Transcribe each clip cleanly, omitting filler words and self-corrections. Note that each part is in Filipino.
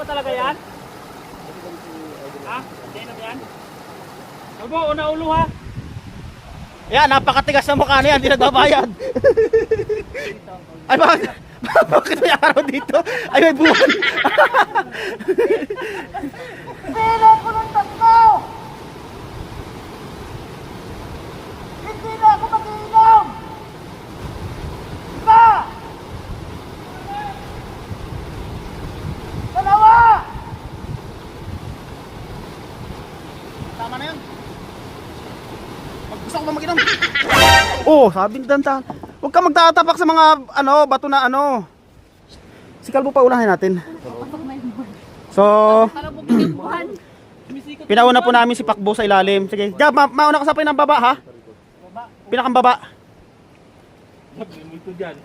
ba talaga yan? Ha? Hindi yan? Kalbo, una ulo ha? Yan, napakatigas na mukha na yan, hindi nagbabayad. Ay, bakit may araw dito? Ay, may buwan. Pilan ko ng tatlo! Hindi na ako mag-iinom! Isa! Dalawa! Tama na yun. Gusto ko ba mag-inom? Oh, sabi ni Dantan. Huwag ka magtatapak sa mga bato na Si Kalbo pa unahin natin. So, pinauna po namin si Pakbo sa ilalim. Sige, Jab, mauna ka sa pinambaba ha? Pinakambaba. Multo dyan.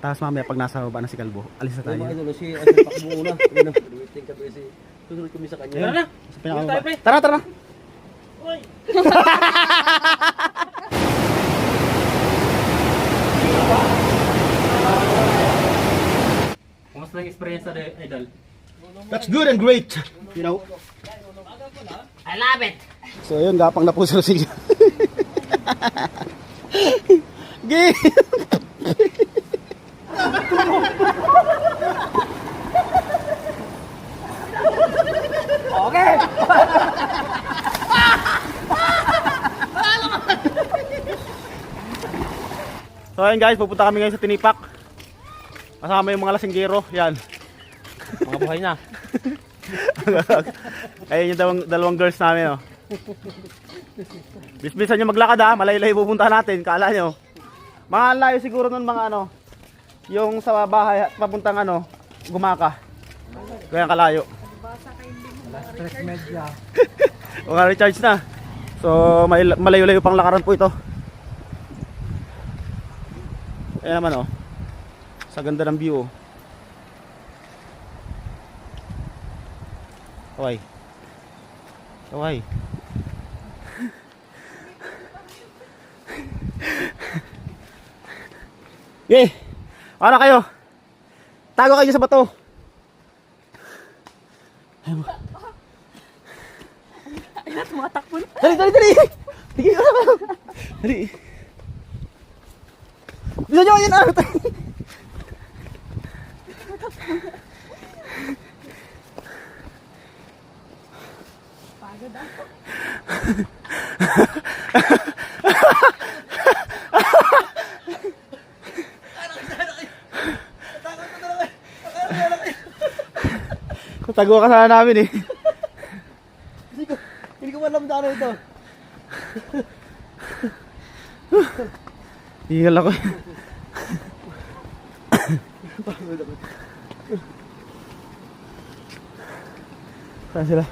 Tapos mamaya pag nasa baba na si Kalbo, alis na tayo. Si Pakbo muna. Waiting ka si susunod kami sa kanya. Tara na. Sa pinakambaba. Tara, tara. Uy. Kumusta ang experience sa idol? That's good and great. You know? I love it! So yun, gapang na po si Rosilio. Gay! Okay! So ayun guys, pupunta kami ngayon sa Tinipak. Kasama yung mga lasinggero, yan. Mga buhay na. Ayun yung dalawang girls namin, oh. Bisbisan nyo maglakad ha, malayo-layo pupunta natin, kala nyo. Mga layo siguro nun mga yung sa bahay at papuntang Gumaka. Kaya kalayo. Mga recharge na. So malayo-layo pang lakaran po ito. Ayan naman sa ganda ng view. Kaway. Kaway. Yay! Ano kayo? Tago kayo sa bato. Ay, tumatakbo na. Dali, dali, dali! Sige, dali. Bisa nyo, yun Pagod ako. Tago ka sana namin eh. Hindi ko alam na ano ito. Hingal ako. Saan sila?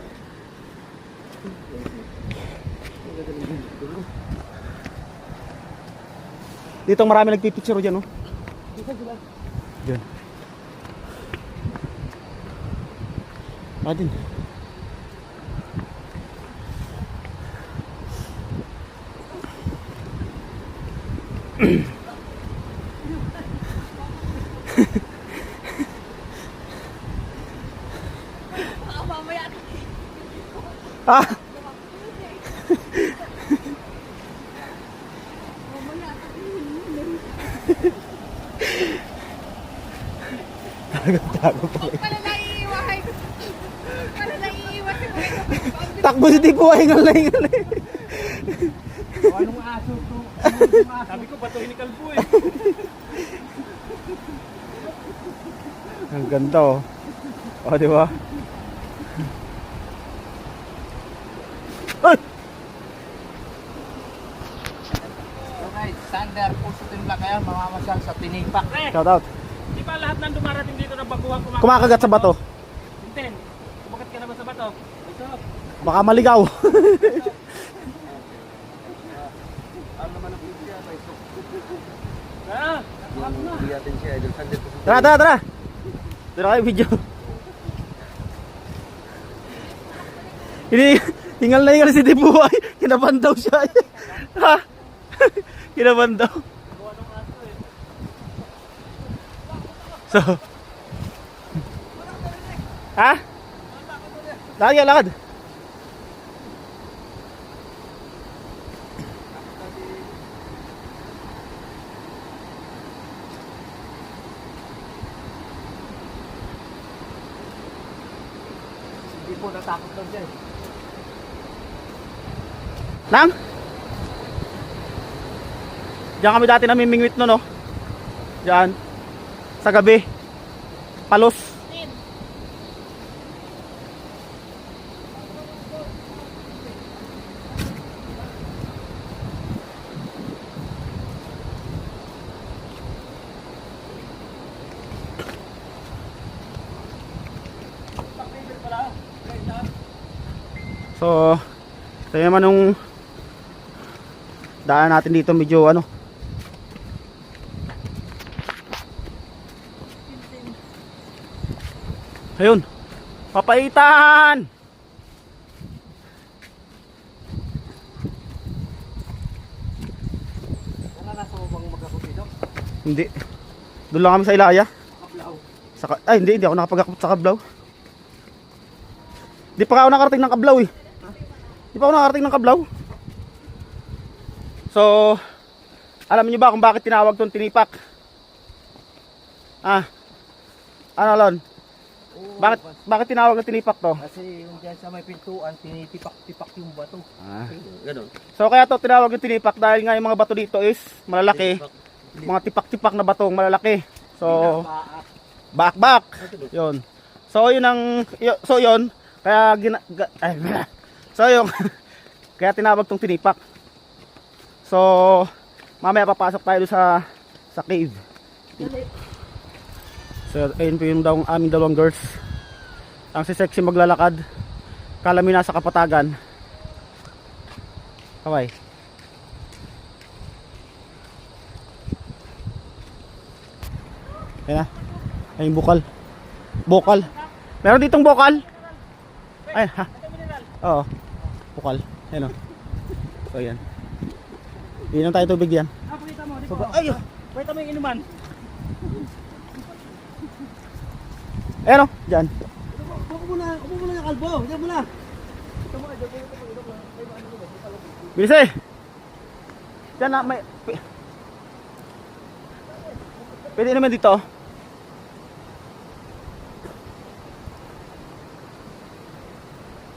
Dito marami nagpipicture dyan, oh. Dyan. Adin. Mamaya. Ah! Tago pa. Pala naiiwan. Pala naiiwan. Takbo si Tipo, hingal na hingal na. Anong aso to? Sabi ko, batuhin ni Kalbo eh. Ang ganda, oh. Oh, di ba? Ay! Okay, Sander, pusutin lang kayo, mamamasyal sa Tinipak. Shout out. Di ba lahat ng dumarating dito ng baguhan Kumakagat sa bato. Tintin, kumagat ka na ba sa bato? Ito. Baka maligaw. Ano naman ang video ba ito? Ah, Yung biyatin siya, Idol Sander. Tara, tara, tara. Tara kayo video. Hindi, hingal na hingal si Tibuhay. Kinabahan daw siya. Ha? Kinabahan daw. So, Ha? Lakad ka, lakad. Hindi po natakot lang dyan. Nang? Diyan kami dati namimingwit no, no? Diyan. Sa gabi. Palos. So, ito naman nung daan natin dito medyo ano. Ayun. Papaitan. Wala na sa bang magkakupito? Hindi. Doon lang kami sa Ilaya. Kablaw. Ay, hindi ako nakapag-akot sa Kablaw. Hindi pa ako nakarating ng Kablaw eh. Hindi pa ako nakarating ng Kablaw. So, alam niyo ba kung bakit tinawag tong tinipak? Ano Lon? Bakit tinawag na tinipak to? Kasi yung dyan sa may pintuan, tinitipak-tipak yung bato. Ganon. So kaya to tinawag yung tinipak dahil nga yung mga bato dito is malalaki. Mga tipak-tipak na batong malalaki. So, baak-baak. Yun. So yun ang yun kaya so yun kaya tinawag tong tinipak. So mamaya papasok tayo sa cave. So ayun po yung aming dalawang girls. Ang si sexy maglalakad. Kala mi nasa Kapatagan. Kaway. Ayan na. Ay yung bukal. Bukal. Meron ditong bukal. Ay ha. Oo. Bukal. Ayan o. So yan. Inom tayo tubig yan. Pakita mo, dito. Ay, pakita mo yung inuman. Ayan o. Dyan. Upo muna yung kalbo. Diyan muna. Bilis eh. Dyan na may... Pwede naman dito.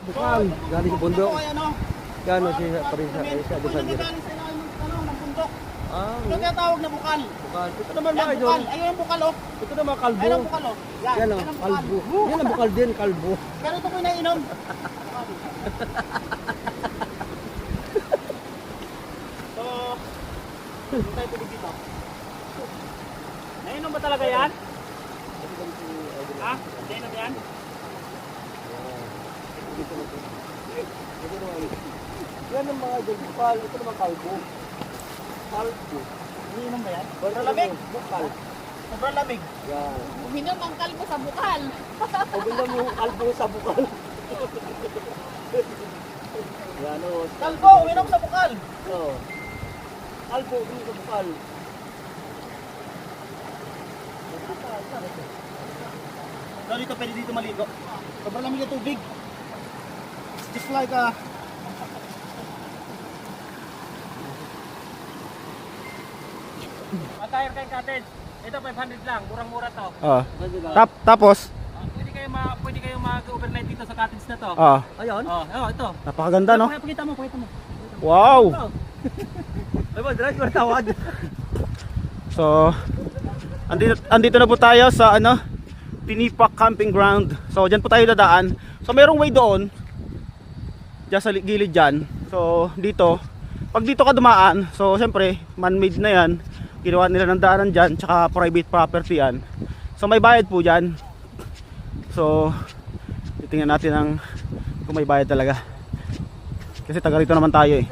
Bukal. Galing sa bundok. Gano'n siya parisa sa Galing sa ilalim ng bundok. Ah, Ito kaya tawag na bukal. bukal. Ito naman Yan, mga idol. bukal. Ayun ang bukal, oh. Ito naman kalbo. Ayun ang bukal, oh. Yan, Yan yan o, ang bukal. kalbo. Yan ang bukal din, kalbo. Pero ito ko yung nainom. So, hindi tayo tubig dito. Nainom ba talaga yan? Ha? Nainom yan? Yan ang mga idol, bukal. Ito naman kalbo. Kalbo. Nainom ba yan? Sobrang lamig. Bukal. Sobrang lamig. Yan. Uminom ang kalbo sa bukal. Paganda mo yung kalbo sa bukal. Yan o. Kalbo, uminom sa bukal. Oh. Kalbo, hindi sa bukal. So dito pwede dito maligo. Sobrang lamig ng tubig. Just like Attire kay cottage. Ito 500 lang, murang-mura to. Oo. Tapos, Pwede kayo mag-overnight dito sa cottage na to. Ayun. Ito. napakaganda no? Pakita mo. Wow! Ay ba, direct ko tawad. So, andito na po tayo sa Tinipak Camping Ground. So, dyan po tayo dadaan. So, merong way doon. Diyan sa gilid dyan. So, dito. Pag dito ka dumaan, so, siyempre, man-made na yan. Ginawa nila ng daanan dyan, tsaka private property yan. So, may bayad po dyan. So, titingnan natin kung may bayad talaga. Kasi taga rito naman tayo eh.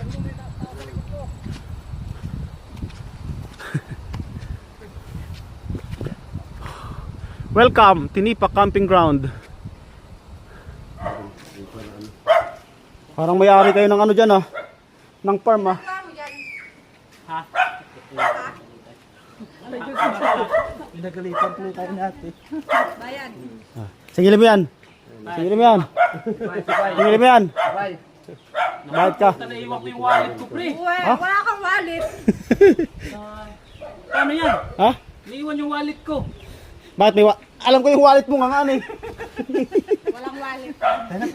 Welcome, Tinipak Camping Ground. Parang may-ari kayo ng dyan ng farm Ha? Pinagalitan po tayo natin. Bayan. Sige mo yan. Singilin mo yan. Singilin mo yan. Bye. Bayad ka. Naiwan ko yung wallet ko, pre. Wala kang wallet. Paano yan? Ha? Naiwan yung wallet ko. Bakit may alam ko yung wallet mo nga ano eh. Walang wallet.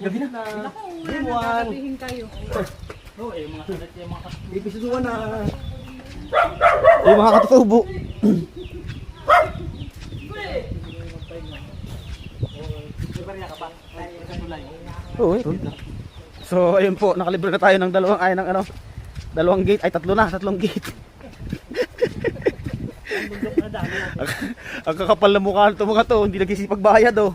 Gabi na. Naku, wala na gagabihin kayo. Oo, eh, mga kadat yung mga Yung mga katutubo. Oo, so ayun po, nakalibre na tayo ng dalawang gate, ay tatlong gate. Ang kakapal na mukha nito mga to, hindi nagsisipag bayad oh.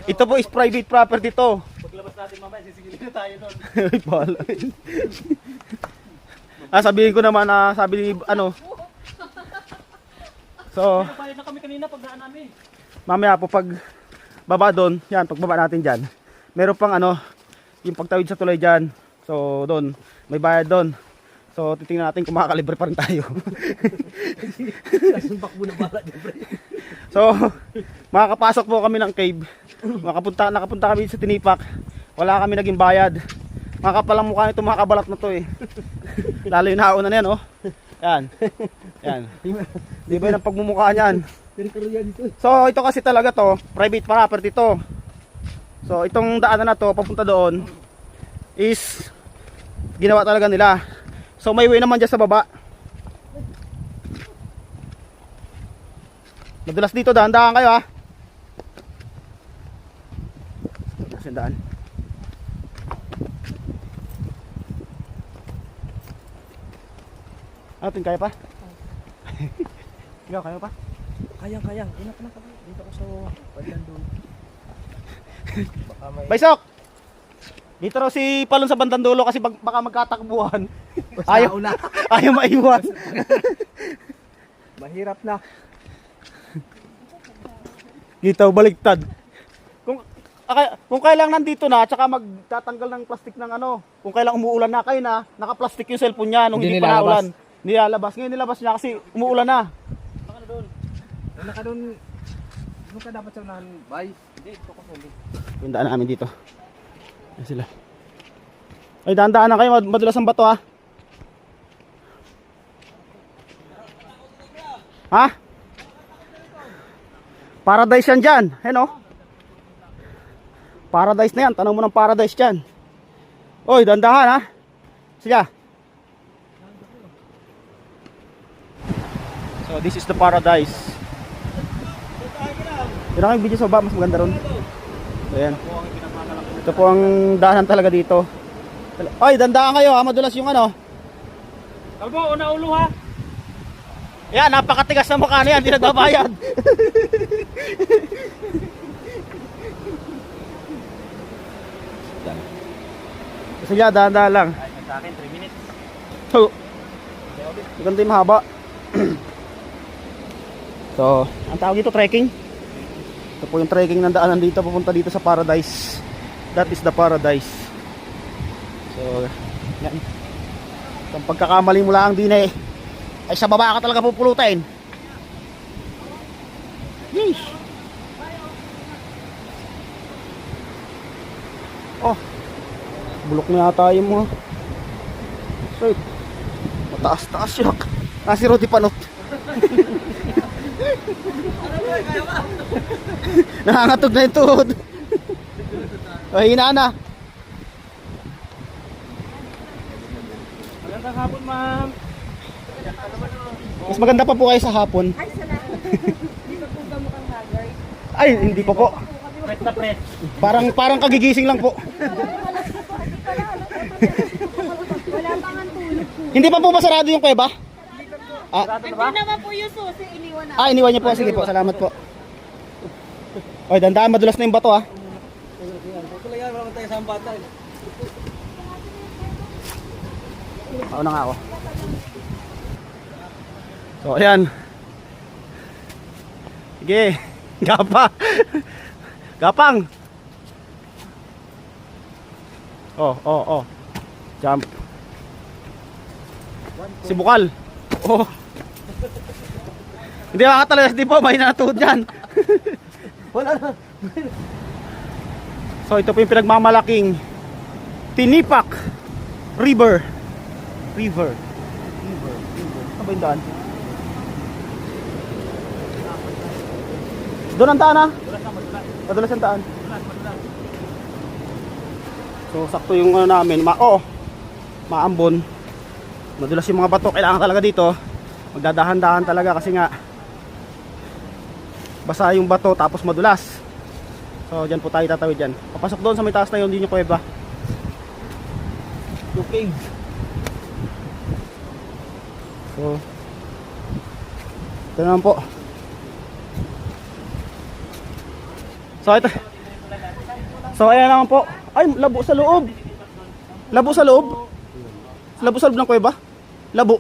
Ito po is private property to. paglabas natin mamaya, sisigilin na tayo doon. Ay, bahala yun. Sabihin ko naman na sabi ni ano. So, Napayad na kami kanina pagdaan namin. mamaya po pag baba doon, yan, pag baba natin dyan, meron pang ano, yung pagtawid sa tulay dyan. So, doon, may bayad doon. So, titingnan natin kung makakalibre pa rin tayo. So, makakapasok po kami ng cave. Nakapunta kami sa Tinipak. Wala kami naging bayad. Makapalang mukha nito, makabalat na to eh. Lalo yung nauna na yan, oh. Yan. Yan. Di ba yun ang pagmumukha niyan? So, ito kasi talaga to, private property to. So, itong daanan na to, papunta doon, is ginawa talaga nila. So, may way naman dyan sa baba. Madulas dito, dahan-dahan kayo ha. Kasi daan. Atin, kaya pa? Ikaw, kaya pa? Kayang. Ina ka na kami. Dito ko sa pagyan doon. Baka may... Baysok! Dito raw si Palon sa bandang dulo kasi baka magkatakbuhan. Ayaw maiwan. Mahirap na. Dito, baliktad. Kung kailang nandito na, tsaka magtatanggal ng plastic ng ano. Kung kailang umuulan na, kayo na, nakaplastic yung cellphone niya nung hindi pa naulan. Nilalabas. Ngayon nilabas niya kasi umuulan na. Naka doon. Doon ka dapat sa unahan. Bye. Hindi, ito ko sa ulit. Yung daan namin dito. Yan sila. Ay, daan-daan na kayo. Madulas ang bato ha. Ha? Paradise yan dyan. Ayan o. Paradise na yan. Tanong mo ng paradise dyan. Oy, dandahan ha. Sige. So this is the paradise. Yun ang video sa baba. Mas maganda ron. Ayan. Ito po ang daanan talaga dito. Oy, dandahan kayo ha. Madulas yung ano. Kalbo, una ulo ha. Yan, napakatigas na mukha na yan. Hindi nagbabayad. Sige, dahan-dahan lang. Ay, sa akin, 3 minutes. So, maganda yung mahaba. So, ang tawag dito, trekking. Ito po yung trekking ng daanan dito, pupunta dito sa paradise. That is the paradise. So, yan. Kung pagkakamali mo lang din eh, ay sa baba ka talaga pupulutin. Yeesh. Oh, bulok na yata yung mga straight. Mataas-taas yun. Si Rudy Panot. Nangangatog na yung tuhod. O, hina na. Magandang hapon, ma'am. Mas maganda pa po kayo sa hapon. Ay, salamat. Dito po ba mukhang haggard? Ay, hindi pa po. Pret na pret. Parang kagigising lang po. Wala pang ang tulog po. Hindi pa po masarado yung kuweba? Hindi naman po yung susi, iniwan na. Iniwan niyo po. Sige po, salamat po. Oy, dandaan, madulas na yung bato ha. Ako na nga ako. So, ayan. Sige, gapa. Gapang. Oh. Jump. Si Bukal. Oh. Hindi makakatalas din po, mahina na tuhod yan. Wala na. So ito po yung pinagmamalaking Tinipak River. Ano ba yung daan? Doon ang daan, ha? Madulas ang daan. So sakto yung ano namin, maambon. Madulas yung mga bato, kailangan talaga dito magdadahan-dahan talaga kasi nga basa yung bato tapos madulas. So dyan po tayo tatawid dyan. Papasok doon sa may taas na yun, din yung kuweba. Yung cave. So ito naman po. So ayan naman po. Ay, labo sa loob. Labo sa loob. Labo sa loob ng kuweba. Labo.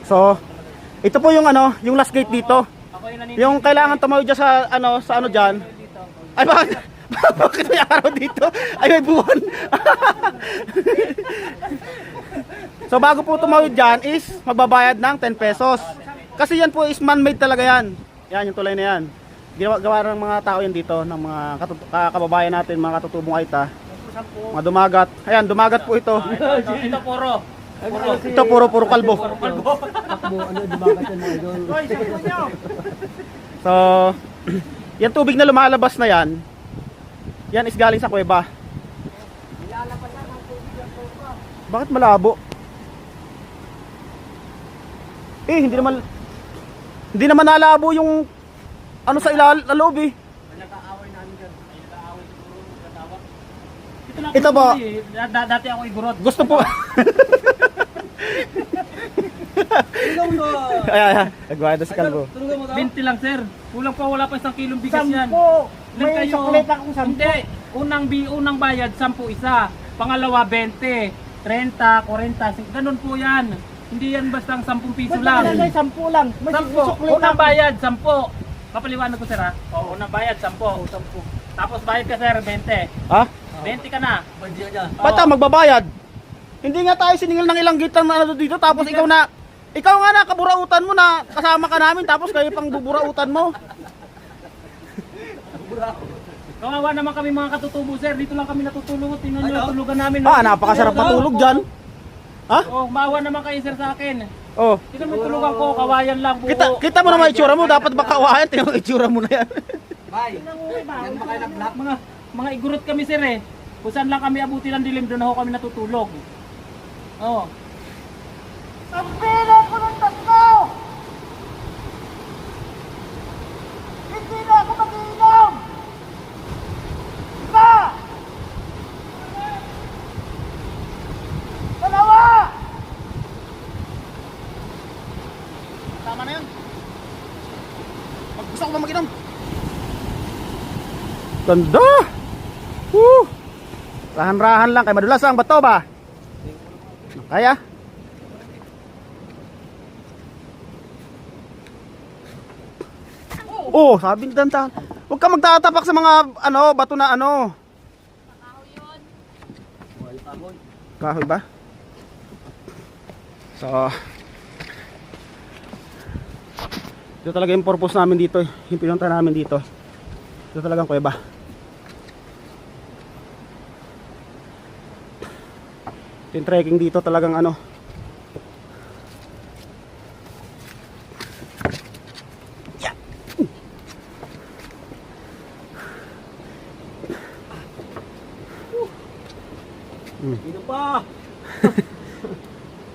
So, ito po yung ano, yung last gate dito. Yung kailangan tumawid dyan sa ano dyan. Ay, bakit? Bakit may araw dito? Ay, may buwan. So, bago po tumawid dyan is magbabayad ng 10 pesos. Kasi yan po is man-made talaga yan. Yan, yung tulay na yan. Gawa ng mga tao yan dito, ng mga kababayan natin, mga katutubong Aita. Mga dumagat. Ayan, dumagat po ito. Ito puro. Ito puro kalbo. So, yan tubig na lumalabas na yan. Yan is galing sa kuweba. Bakit malabo? Hindi naman nalabo yung ano sa loob eh. Ito ba? Dati ako igurot. Gusto po. Ay, nagwada si Kalbo. 20 lang sir. Kulang pa, wala pa 1 kilong bigas yan. 10. Ilan May kayo? chocolate akong 10. Hindi. Unang bayad 10 isa. Pangalawa 20, 30, 40. Ganun po yan. Hindi yan basta 10 piso lang. 10 lang. May 10. chocolate Unang ako. bayad 10. Kapaliwanag ko sir ha. Unang bayad 10. Tapos bayad ka sir 20. Ha? 20 ka na. Bata magbabayad. Hindi nga tayo siningil ng ilang gitang na ano dito tapos ikaw nga na kaburautan mo na kasama ka namin tapos kayo pang buburautan mo. Kawawa naman kami mga katutubo sir. Dito lang kami natutulog. Tingnan nyo tulugan namin. Napakasarap matulog dyan. Ha? Oh, maawa naman kayo sir sa akin. Oh. Tingnan mo yung tulugan ko. Kawayan lang. Buo. Kita mo naman itsura mo, dapat bakawayan, tingnan mo itsura mo na yan. Mga igurot kami sir eh. Kung saan lang kami abuti ng dilim, doon ako kami natutulog. Oh. Ang pila ko ng tatlo! Hindi na ako mag-iinom! Isa! Dalawa! Tama na yun. Gusto ko ba mag-inom? Ganda! Woo! Rahan-rahan lang, kay madulas ang bato ba? Kaya? Oh, sabi ni Dantan. Huwag ka magtatapak sa mga bato na Kahoy ba? So, ito talaga yung purpose namin dito, yung pinunta namin dito. Ito talagang kuweba. Yung trekking dito talagang Ino pa.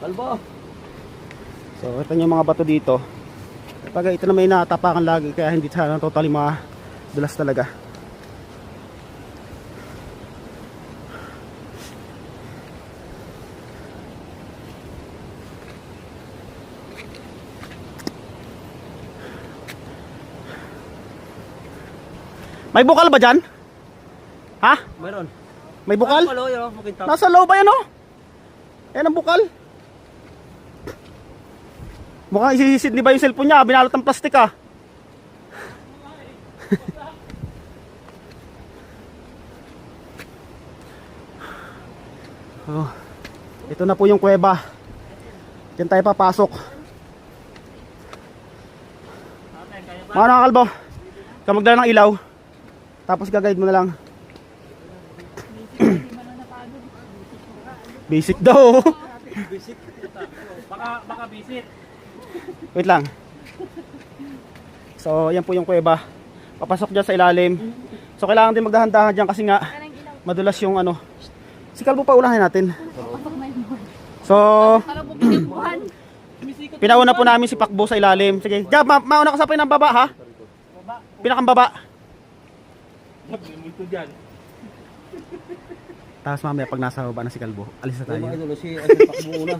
Kalbo. So ito yung mga bato dito. Pag ito na may natapakan lagi kaya hindi sana totally madulas talaga. May bukal ba dyan? Ha? Meron. May bukal? Makintab. Nasa loob ba yan Yan ang bukal. Mukhang isisid ni ba yung cellphone niya? Binalot ng plastic Oh, ito na po yung kuweba. Diyan tayo papasok. Mga kalbo, ikaw magdala ng ilaw. Tapos gagayad mo na lang. Basic daw. Baka visit. Wait lang. So, yan po yung kuweba. Papasok dyan sa ilalim. So, kailangan din magdahan-dahan dyan kasi nga madulas yung ano. Si Kalbo pa unahin natin. So, pinauna po namin si Pakbo sa ilalim. Sige, Jab, mauna ka sa pinambaba ha? Pinakambaba. Multo dyan. Tapos mamaya pag nasa baba na si Kalbo, alis na tayo. Idol, si Pakbo una.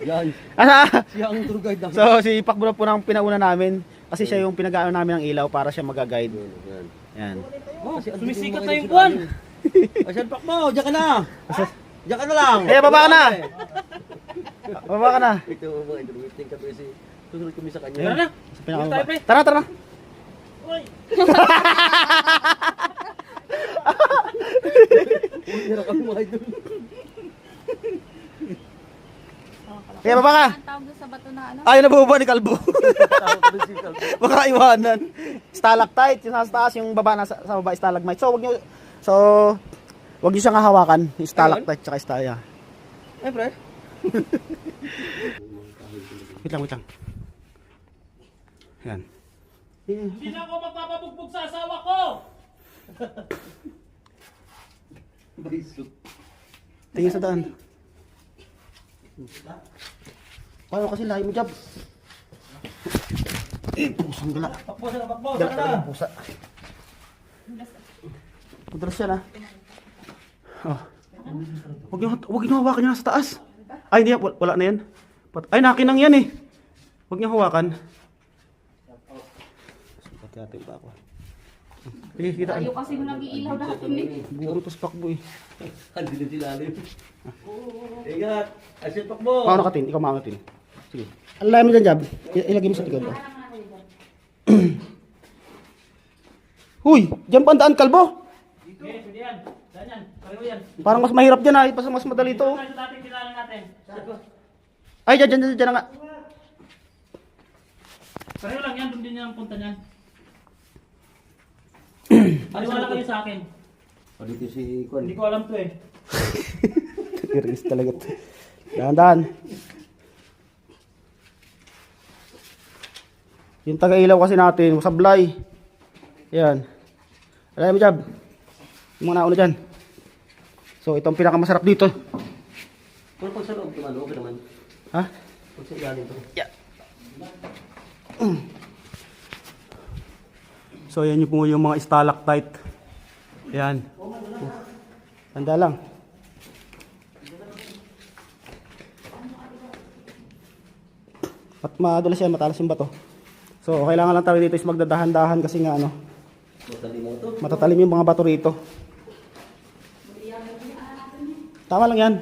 Yan. Asa? Siya ang tour guide namin. So, si Pakbo na po ang pinauna namin. Kasi siya yung pinag-aano namin ng ilaw para siya mag-guide. Yan. Oh, sumisikat na yung buwan. Asan Pakbo, diyan ka na. Diyan ka na lang. Eh, baba ka na. Baba ka na. Ito mga idol, waiting kami si susunod kami sa kanya. Tara na. Sa pinakababa. Tayo, pre. Tara, tara. Uy. Hindi na kami mga idol. Kaya baba ka. Ang tawag doon sa bato na ano? Ay, nabubaba ni Kalbo. Baka iwanan. Stalactite, yung nasa taas, yung baba nasa sa baba stalagmite. Wag niyo siyang hawakan, yung stalactite tsaka stalaya. Eh, pre. Wait lang. Yan. Hindi na ako magpapabugbog sa asawa ko. Tingin sa daan. Paano kasi lahi mo, Jab? Pusang gala. Pakbo sa pakbo. Gala talaga ng pusa. Madalas yan, ha? Oh. Huwag niyo hawakan yan sa taas. Ay, hindi, wala na yan. Ay, nakinang yan eh. Huwag niyo hawakan. Pati natin pa ako. Sige, kita. Ayaw kasi mo nag-iilaw natin eh. Buro to sa pakbo eh. Hindi na silalim. Ingat. Asan Pakbo. Paano ka tin? Ikaw maano tin. Sige. Ang layo mo dyan, Jab. Ilagay mo sa tikod. Oh. Huy! Diyan pa ang daan, Kalbo! Okay, pwede yan. Saan yan? Pareho yan. Parang mas mahirap dyan ha. Mas madali to. Tayo sa dating kilala natin. Ay, dyan na nga. Pareho lang yan. Doon din yung punta niyan. Maniwala kayo sa akin. O dito si Kwan. Hindi ko alam to eh. Tiris talaga to. Dahan-dahan. Yung taga-ilaw kasi natin, sablay. Yan. Alam mo, Jab. Yung mga nauna dyan. So, ito ang pinakamasarap dito. Pero pag sa loob naman, okay naman. Ha? Pag sa ilalim to. Yeah. So, yan yung po yung mga stalactite. Yan. Tanda lang. At madulas yan, matalas yung bato. So, kailangan lang tayo dito is magdadahan-dahan kasi nga ano, Matali mo to. matatalim yung mga bato rito. Tama lang yan.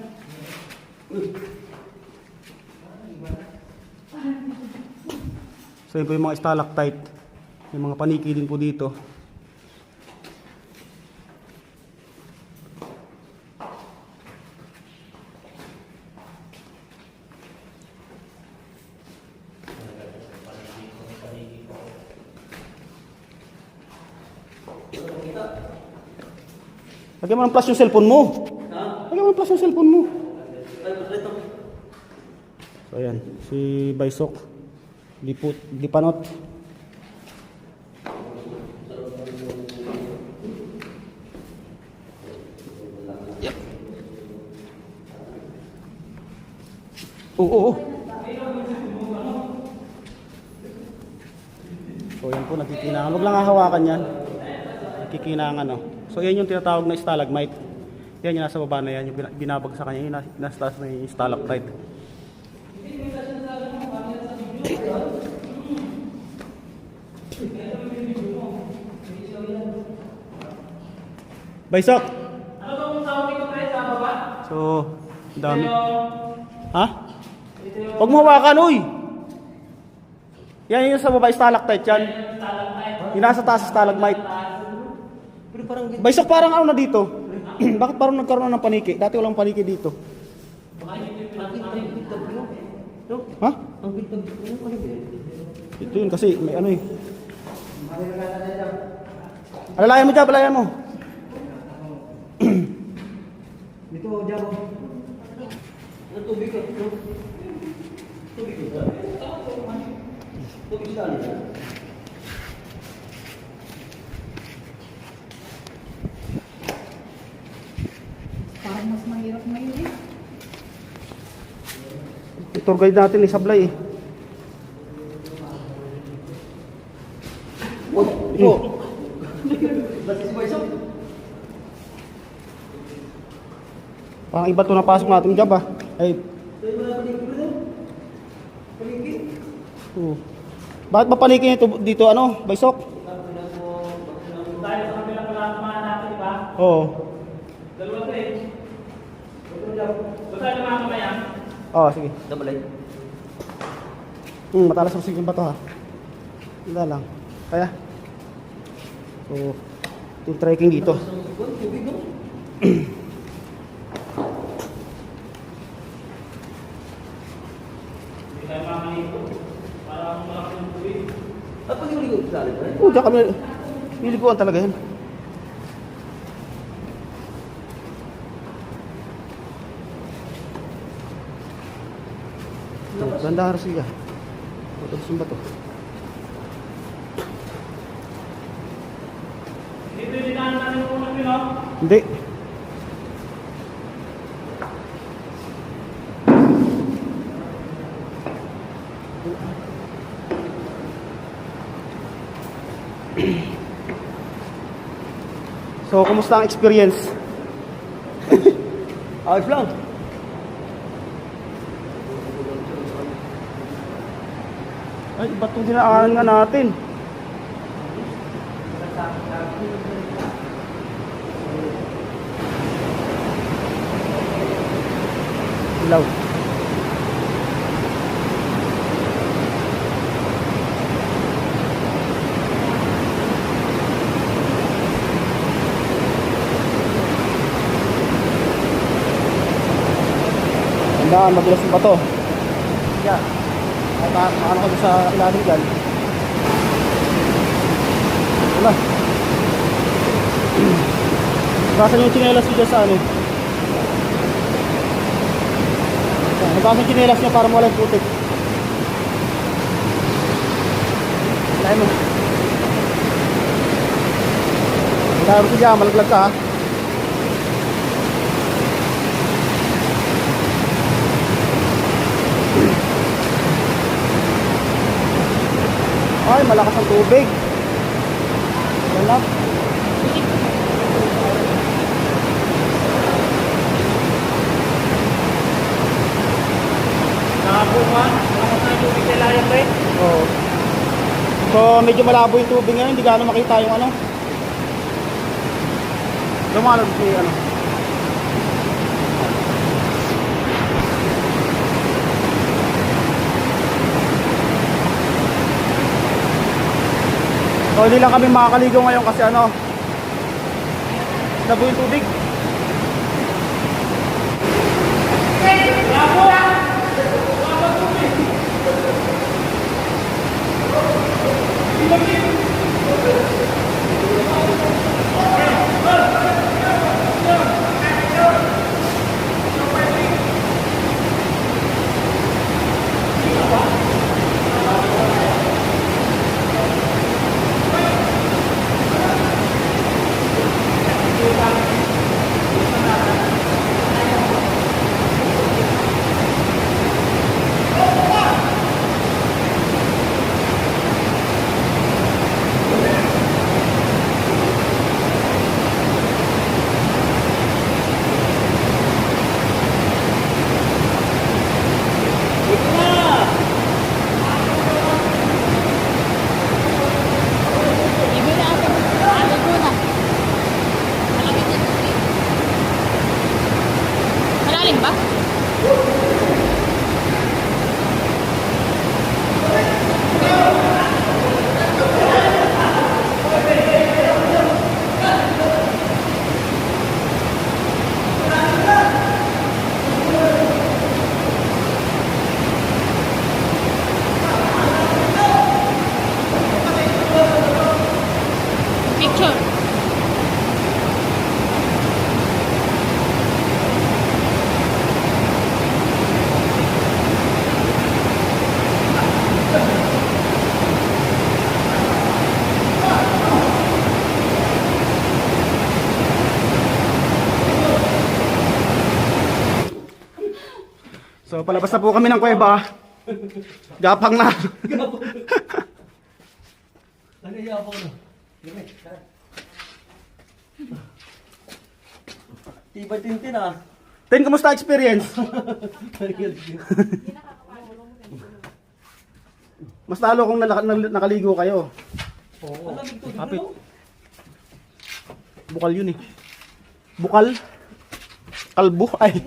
So, yun po yung mga stalactite. Yung mga paniki din po dito. Lagyan mo ng plus yung cellphone mo. Lagyan mo ng plus yung cellphone mo. So ayan, si Baysok. Lipanot. Yep. Oo. So yan po, nagkikinangan. Huwag lang hahawakan yan. Nagkikinangan, no. So yan yung tinatawag na stalagmite. Yan yung nasa baba na yan, yung binabag sa kanya, yung nasa taas na yung stalactite. Baysok! Ano ba kung tawag ito pre sa baba? So, dami. Pero, Ha? Huwag mo hawakan, uy! Yan yung sa baba, stalactite yan. Yung nasa taas, stalagmite. Pero parang Baysok, parang ano na dito? Bakit parang nagkaroon na ng paniki? Dati walang paniki dito. no? Ha? Ito yun kasi may ano eh. Alalayan mo dyan, alalayan mo. Dito, dyan. Ano tubig ka? Tubig ka? Tubig ka? Parang mas mahirap ngayon eh. Tour guide natin eh, sablay eh. Ito. Ba't si Boyso? Parang iba to napasok natin job ah. Ay, Tayo mo na paliki mo doon. Paliki. bakit ba paniki nito dito ano, Baysok? Dahil sa kabilang palakpakan natin, di ba? Oo. Dalawa to eh. Basta yung mga kamayan. Oo, sige. Dabalay. Matalas ang sige ba to ha? Hindi lang. Kaya. So, yung trekking dito. Tubig no? Hindi tayo makanito. Parang malaki ng tubig. At pag yung ligot sa alit, right? Oo, diyan kami. Niliguan talaga yan. Ito, ganda harus siya. Ito, sumba to. Dito yung dinaan natin yung unang yun, no? Hindi. So, kumusta ang experience? Ayos lang. Ay, iba itong dinaanan nga natin. Ilaw. Tandaan, madulas yung bato. Yeah. Ano ko sa ilalim dyan. Wala. Basan yung tsinelas ko dyan sa ano. Nagbasan yung tsinelas niya para mawala yung putik. Lain mo. Kaya ko dyan, malaglag ka ha. Ay, malakas ang tubig. Wala. Nakakuha. Nakakuha na yung tubig sa ilalim, pre. Oo. So, medyo malabo yung tubig ngayon. Hindi gaano makita yung ano. Lumalog si ano. So, hindi lang kami makakaligo ngayon kasi ano, labo yung tubig. Palabas na po kami ng kuweba. Gapang na. Tibay tintin ah. Tin, kumusta experience? Mas lalo kung nakaligo kayo. Kapit. Bukal yun eh. Bukal? Kalbo? Ay.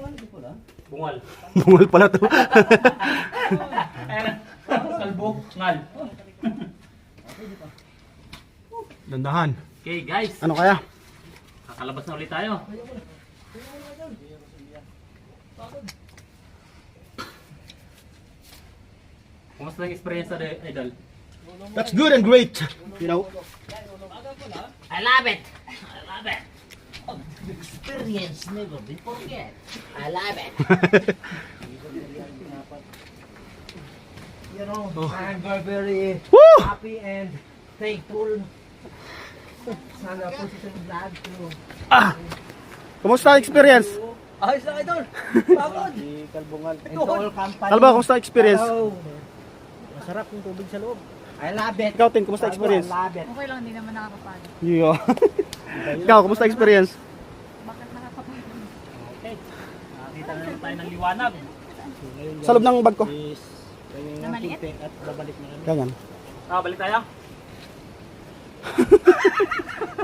Bungal. Bungal pala to. Ayan. Kalbo. Ngal. Dandahan. Okay guys. Ano kaya? Kakalabas na ulit tayo. Kumusta ang experience sa idol? That's good and great. You know? I love it. I love it. Oh, experience never be forget. I love it. You know, I'm very Woo! happy and thankful. Sana po si Sir Vlog to Kumusta ang experience? Ayos lang idol. Pagod. all company. Kalba, kumusta ang experience? Masarap yung tubig sa loob. I love it. Ikaw, Tin, kumusta ang experience? I love it. Okay lang, hindi naman nakakapagod. Yeah. Ikaw, kumusta ang experience? Bakit nakakapagod? Okay. Nakita na naman tayo ng liwanag. Sa loob ng bag ko. Na maliit? Ganyan. Balik tayo.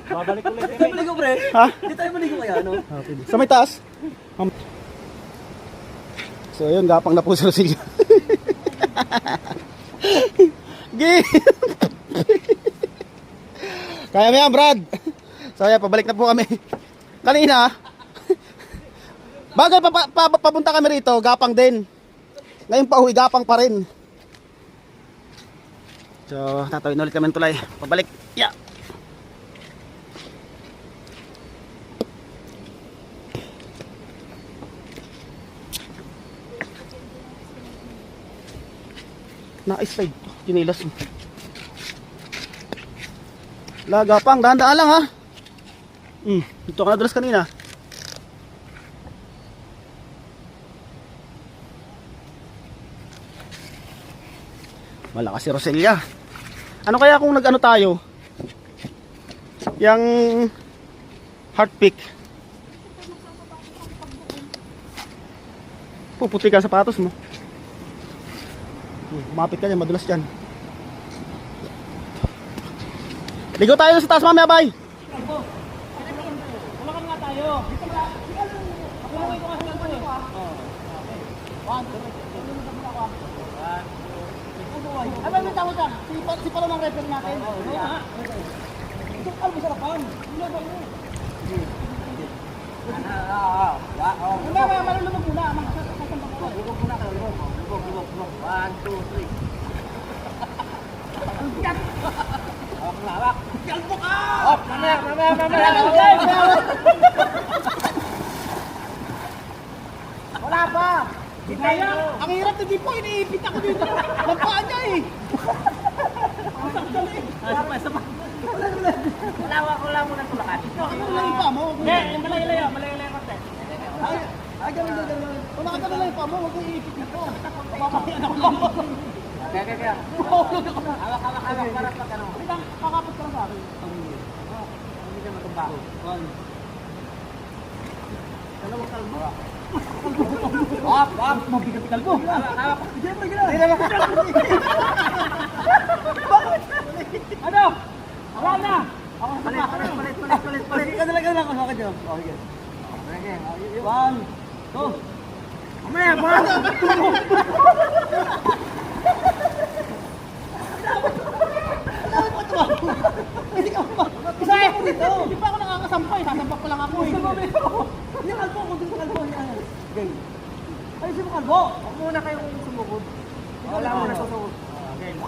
Babalik ulit. Hindi tayo maligo pre. Ha? Hindi tayo maligo kaya ano? Sa may taas. So yun, gapang na po si Rosilio. Gay! Kaya mo yan, Brad. So yan, pabalik na po kami. Kanina, bagay papunta kami rito, gapang din. Ngayon pa uwi, gapang pa rin. So, tatawin ulit kami ng tulay. Pabalik. Yeah. Na-slide. Kinilas mo. Lagapang, dahan-dahan lang ha. Ito ka nadulas kanina. Malakas si Roselia. Ano kaya kung nag-ano tayo? Yang heart pick. Puputi ka sapatos mo. Kumapit ka dyan, madulas dyan. Ligo tayo sa taas mamaya, bay. Wala ka nga tayo. Ako ko kasi lang ito. Ano yung tawag ka? Si Palo ng referee natin. Ito kalbo sa lapan. Hindi ba mo? Mamaya malulubog muna. Lubog muna kayo, lubog. 1, 2, 3. Hawak. Kalbo ka! Hop, mamaya. Wala pa. Kaya, ang hirap na di po, iniipit ako dito. Lampaan niya eh. Wala muna tulakan. Ano lang yung pa mo? Hindi, yung malayo-layo konti. Ay, ganun. Kung nakatala lang yung pa mo, huwag kong iipit dito. Mamamayan ako lang. Kaya. Mahulog ako. Hawak para pag ano. Kakapot ka lang sa akin. Hindi ka matumbaho. Dalawang kalbo. Hop. Mabigat yung kalbo. Hawak. Ano? Wala na. Palit. Kadalagan lang ako sa dyan. Okay. Okay. 1, 2. Mamaya, baka. Hindi ka pa. Isa ako dito. Hindi pa ako nakakasampay. Sasampak pa lang ako eh. Hindi kalbo ko dito kalbo niya. Okay. Ay, sino kalbo? Huwag muna kayong sumukod. Wala mo na susukod. Okay. 1,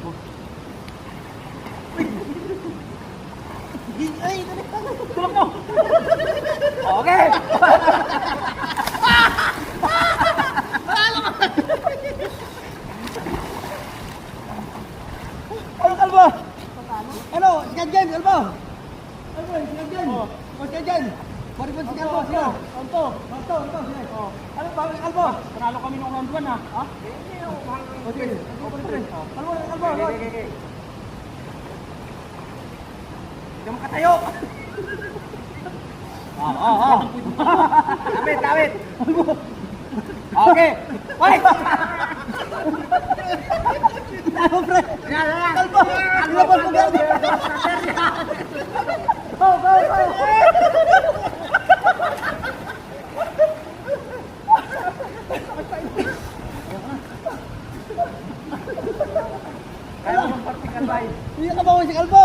2. Ay, tulog mo. Okay. Ano kalbo? Ano? Ganyan, kalbo. Ano? Ganyan. Huwag ganyan. Pwede ba si Kalbo? Sino? Anto. Anto. Sige. Ano ba si Kalbo? Panalo kami nung round 1 ha. Ha? Okay. Kalbo. Okay. Hindi ka makatayo. Damit. Okay. Fight! Ano, pre? Kalbo! Kalbo! Go! Kaya mo magpartikan ba? Hindi ka ba si Kalbo?